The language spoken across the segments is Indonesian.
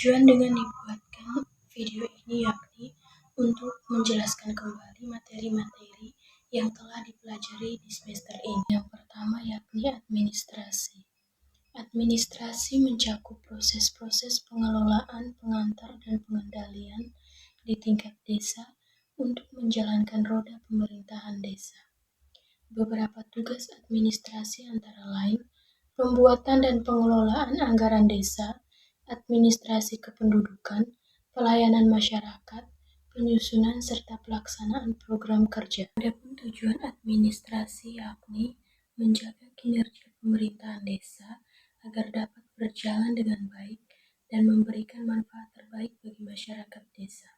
Tujuan dengan dibuatkan video ini yakni untuk menjelaskan kembali materi-materi yang telah dipelajari di semester ini. Yang pertama yakni administrasi. Administrasi mencakup proses-proses pengelolaan, pengantar, dan pengendalian di tingkat desa untuk menjalankan roda pemerintahan desa. Beberapa tugas administrasi antara lain pembuatan dan pengelolaan anggaran desa, administrasi kependudukan, pelayanan masyarakat, penyusunan serta pelaksanaan program kerja. Adapun tujuan administrasi yakni menjaga kinerja pemerintahan desa agar dapat berjalan dengan baik dan memberikan manfaat terbaik bagi masyarakat desa.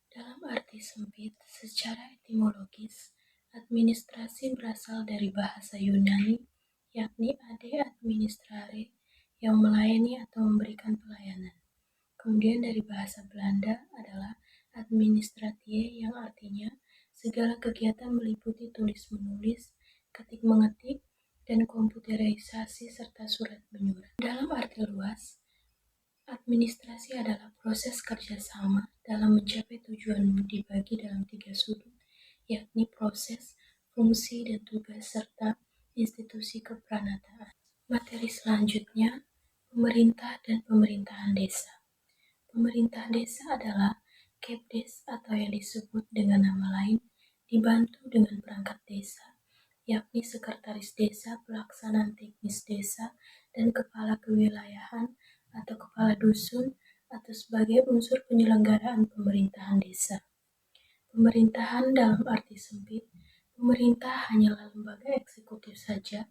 Dalam arti sempit, secara etimologis, administrasi berasal dari bahasa Yunani, yakni ade administrare, yang melayani atau memberikan pelayanan. Kemudian dari bahasa Belanda adalah administratie, yang artinya segala kegiatan meliputi tulis-menulis, ketik-mengetik, dan komputerisasi serta surat menyurat. Dalam arti luas, administrasi adalah proses kerjasama dalam mencapai tujuan dibagi dalam 3 sudut, yakni proses, fungsi, dan tugas, serta institusi kepranataan. Materi selanjutnya, pemerintah dan pemerintahan desa. Pemerintah desa adalah Kepdes atau yang disebut dengan nama lain, dibantu dengan perangkat desa, yakni sekretaris desa, pelaksanaan teknis desa, dan kepala kewilayahan atau kepala dusun, atau sebagai unsur penyelenggaraan pemerintahan desa. Pemerintahan dalam arti sempit, pemerintah hanyalah lembaga eksekutif saja,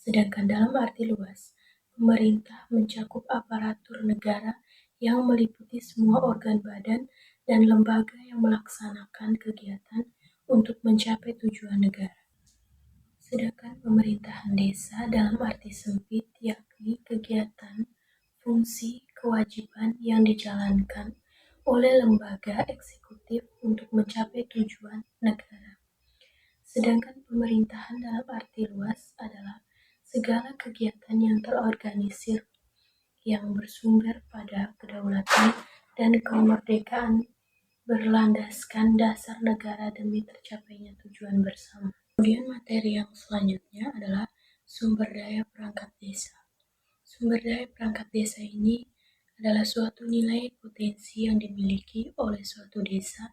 sedangkan dalam arti luas, pemerintah mencakup aparatur negara yang meliputi semua organ badan dan lembaga yang melaksanakan kegiatan untuk mencapai tujuan negara. Sedangkan pemerintahan desa dalam arti sempit yakni kegiatan, fungsi, kewajiban yang dijalankan oleh lembaga eksekutif untuk mencapai tujuan negara. Sedangkan pemerintahan dalam arti luas adalah segala kegiatan yang terorganisir yang bersumber pada kedaulatan dan kemerdekaan berlandaskan dasar negara demi tercapainya tujuan bersama. Kemudian materi yang selanjutnya adalah sumber daya perangkat desa. Sumber daya perangkat desa ini adalah suatu nilai potensi yang dimiliki oleh suatu desa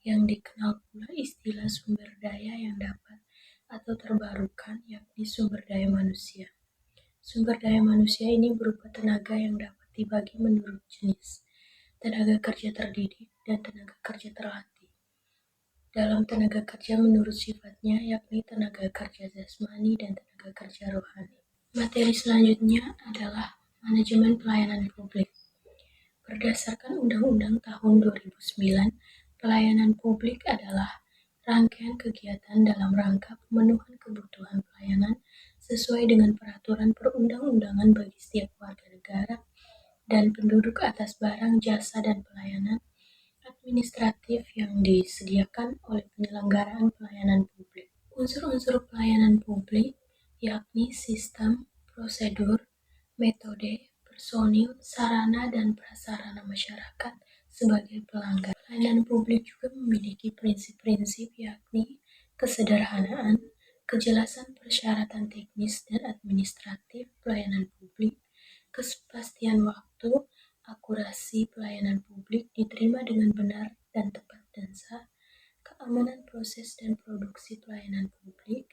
yang dikenal pula istilah sumber daya yang dapat atau terbarukan, yakni sumber daya manusia. Sumber daya manusia ini berupa tenaga yang dapat dibagi menurut jenis, tenaga kerja terdidik dan tenaga kerja terlatih. Dalam tenaga kerja menurut sifatnya, yakni tenaga kerja jasmani dan tenaga kerja rohani. Materi selanjutnya adalah manajemen pelayanan publik. Berdasarkan Undang-Undang tahun 2009, pelayanan publik adalah rangkaian kegiatan dalam rangka pemenuhan kebutuhan pelayanan sesuai dengan peraturan perundang-undangan bagi setiap warga negara dan penduduk atas barang, jasa, dan pelayanan administratif yang disediakan oleh penyelenggaraan pelayanan publik. Unsur-unsur pelayanan publik yakni sistem, prosedur, metode, personil, sarana, dan prasarana masyarakat sebagai pelanggan. Pelayanan publik juga memiliki prinsip-prinsip yakni kesederhanaan, kejelasan persyaratan teknis dan administratif pelayanan publik, kepastian waktu, akurasi pelayanan publik diterima dengan benar dan tepat dan sah, keamanan proses dan produksi pelayanan publik,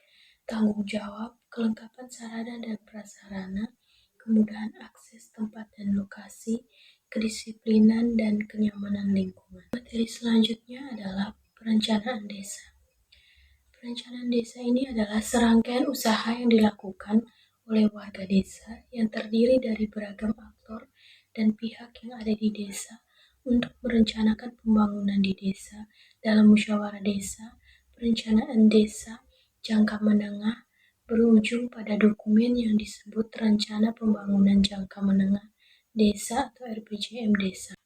tanggung jawab, kelengkapan sarana dan prasarana, kemudahan akses tempat dan lokasi, kedisiplinan dan kenyamanan lingkungan. Materi selanjutnya adalah perencanaan desa. Perencanaan desa ini adalah serangkaian usaha yang dilakukan oleh warga desa yang terdiri dari beragam aktor dan pihak yang ada di desa untuk merencanakan pembangunan di desa dalam musyawarah desa, perencanaan desa jangka menengah berujung pada dokumen yang disebut Rencana Pembangunan Jangka Menengah desa atau RPJM desa.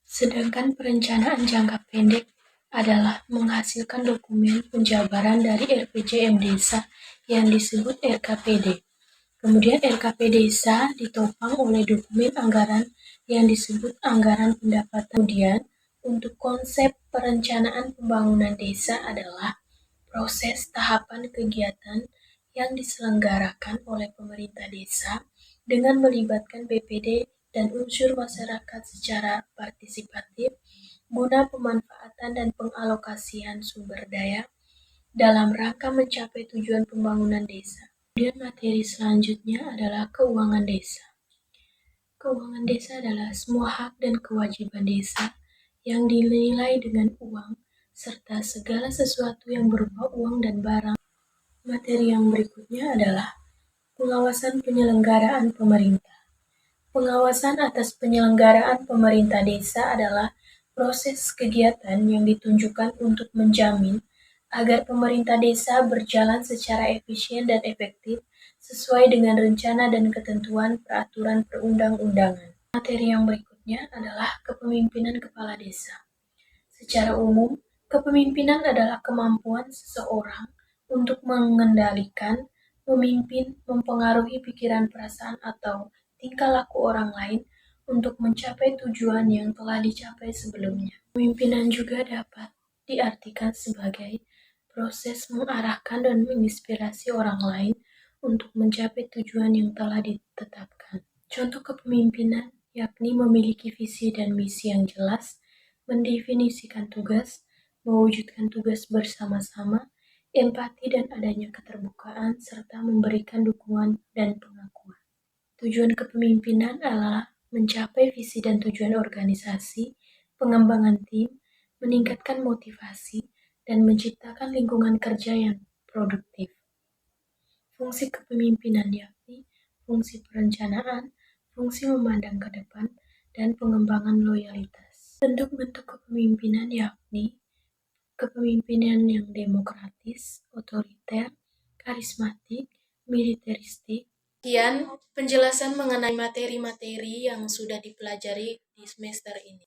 Sedangkan perencanaan jangka pendek adalah menghasilkan dokumen penjabaran dari RPJM desa yang disebut RKPD. Kemudian RKP desa ditopang oleh dokumen anggaran yang disebut anggaran pendapatan. Kemudian untuk konsep perencanaan pembangunan desa adalah proses tahapan kegiatan yang diselenggarakan oleh pemerintah desa dengan melibatkan BPD dan unsur masyarakat secara partisipatif guna pemanfaatan dan pengalokasian sumber daya dalam rangka mencapai tujuan pembangunan desa. Kemudian materi selanjutnya adalah keuangan desa. Keuangan desa adalah semua hak dan kewajiban desa yang dinilai dengan uang serta segala sesuatu yang berupa uang dan barang. Materi yang berikutnya adalah pengawasan penyelenggaraan pemerintah. Pengawasan atas penyelenggaraan pemerintah desa adalah proses kegiatan yang ditunjukkan untuk menjamin agar pemerintah desa berjalan secara efisien dan efektif sesuai dengan rencana dan ketentuan peraturan perundang-undangan. Materi yang berikutnya adalah kepemimpinan kepala desa. Secara umum, kepemimpinan adalah kemampuan seseorang untuk mengendalikan, memimpin, mempengaruhi pikiran, perasaan, atau tingkah laku orang lain untuk mencapai tujuan yang telah dicapai sebelumnya. Kepemimpinan juga dapat diartikan sebagai proses mengarahkan dan menginspirasi orang lain untuk mencapai tujuan yang telah ditetapkan. Contoh kepemimpinan yakni memiliki visi dan misi yang jelas, mendefinisikan tugas, mewujudkan tugas bersama-sama, empati dan adanya keterbukaan, serta memberikan dukungan dan pengakuan. Tujuan kepemimpinan adalah mencapai visi dan tujuan organisasi, pengembangan tim, meningkatkan motivasi, dan menciptakan lingkungan kerja yang produktif. Fungsi kepemimpinan yakni fungsi perencanaan, fungsi memandang ke depan, dan pengembangan loyalitas. Bentuk-bentuk kepemimpinan yakni kepemimpinan yang demokratis, otoriter, karismatik, militeristik. Sekian penjelasan mengenai materi-materi yang sudah dipelajari di semester ini.